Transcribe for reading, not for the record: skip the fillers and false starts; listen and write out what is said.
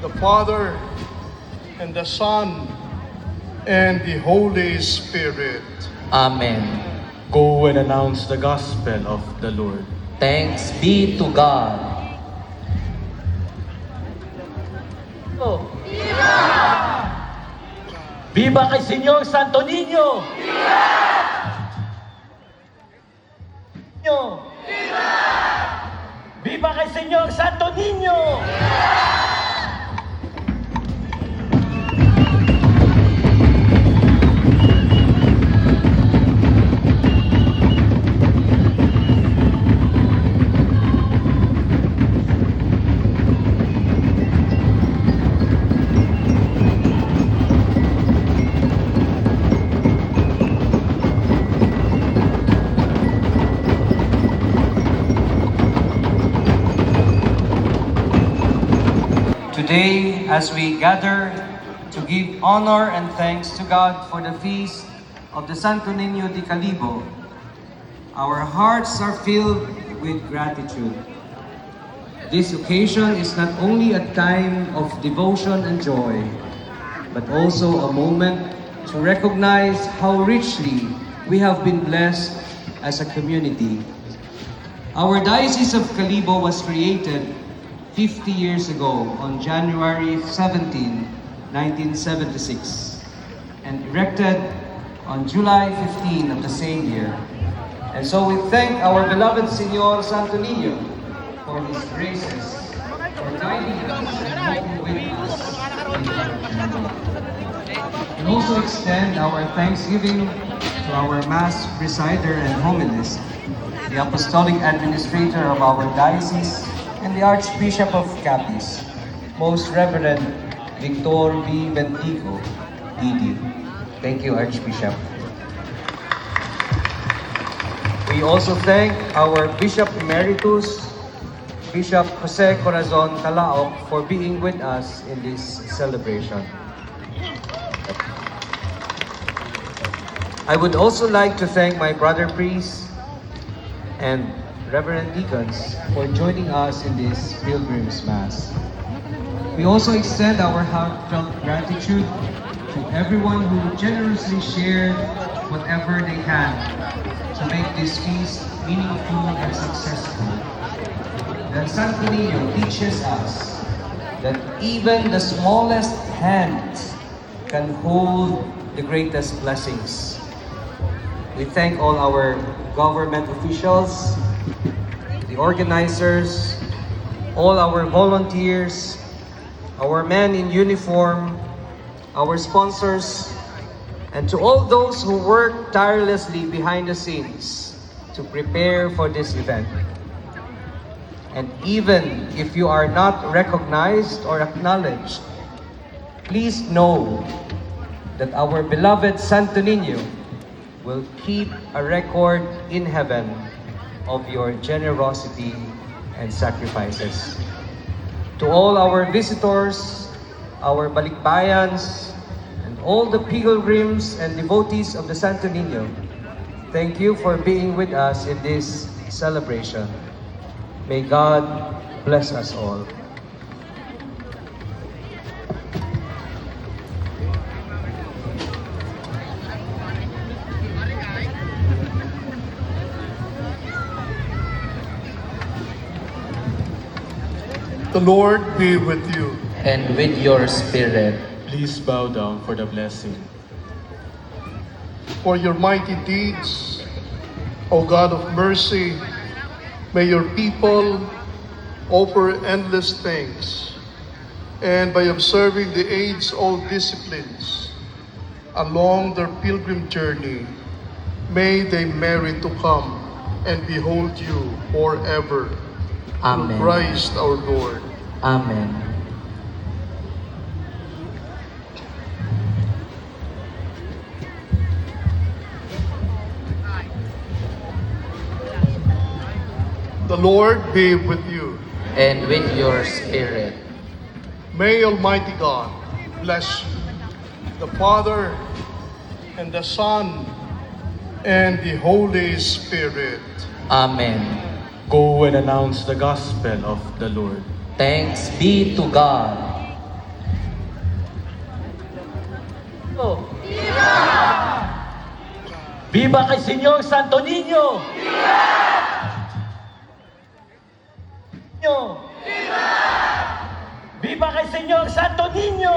the Father, and the Son, and the Holy Spirit. Amen. Go and announce the gospel of the Lord. Thanks be to God. Viva kay Señor Santo Niño! Viva! Viva! Viva kay Señor Santo Niño! Today, as we gather to give honor and thanks to God for the feast of the Santo Niño de Calibo, our hearts are filled with gratitude. This occasion is not only a time of devotion and joy, but also a moment to recognize how richly we have been blessed as a community. Our Diocese of Calibo was created 50 years ago on January 17, 1976, and erected on July 15 of the same year. And so we thank our beloved Señor Santo Niño for his graces, for guiding us and walking with us in our journey. We also extend our thanksgiving to our Mass Presider and Homilist, the Apostolic Administrator of our Diocese, and the Archbishop of Capiz, Most Reverend Victor B. Bentico, ED. Thank you, Archbishop. We also thank our Bishop Emeritus, Bishop Jose Corazon Calaoc, for being with us in this celebration. I would also like to thank my brother priests and Reverend Deacons for joining us in this Pilgrim's Mass. We also extend our heartfelt gratitude to everyone who generously shared whatever they can to make this feast meaningful and successful. That Santo Niño teaches us that even the smallest hands can hold the greatest blessings. We thank all our government officials, the organizers, all our volunteers, our men in uniform, our sponsors, and to all those who work tirelessly behind the scenes to prepare for this event. And even if you are not recognized or acknowledged, please know that our beloved Santo Niño will keep a record in heaven of your generosity and sacrifices. To all our visitors, our balikbayans, and all the pilgrims and devotees of the Santo Niño, thank you for being with us in this celebration. May God bless us all. The Lord be with you. And with your spirit. Please bow down for the blessing. For your mighty deeds, O God of mercy, may your people offer endless thanks, and by observing the age-old disciplines along their pilgrim journey, may they merit to come and behold you forever. Amen. Through Christ our Lord. Amen. The Lord be with you. And with your spirit. May Almighty God bless you, the Father, and the Son, and the Holy Spirit. Amen. Go and announce the gospel of the Lord. Thanks be to God. Viva kay Senyor Santo Niño! Viva! Viva kay Senyor Santo Niño!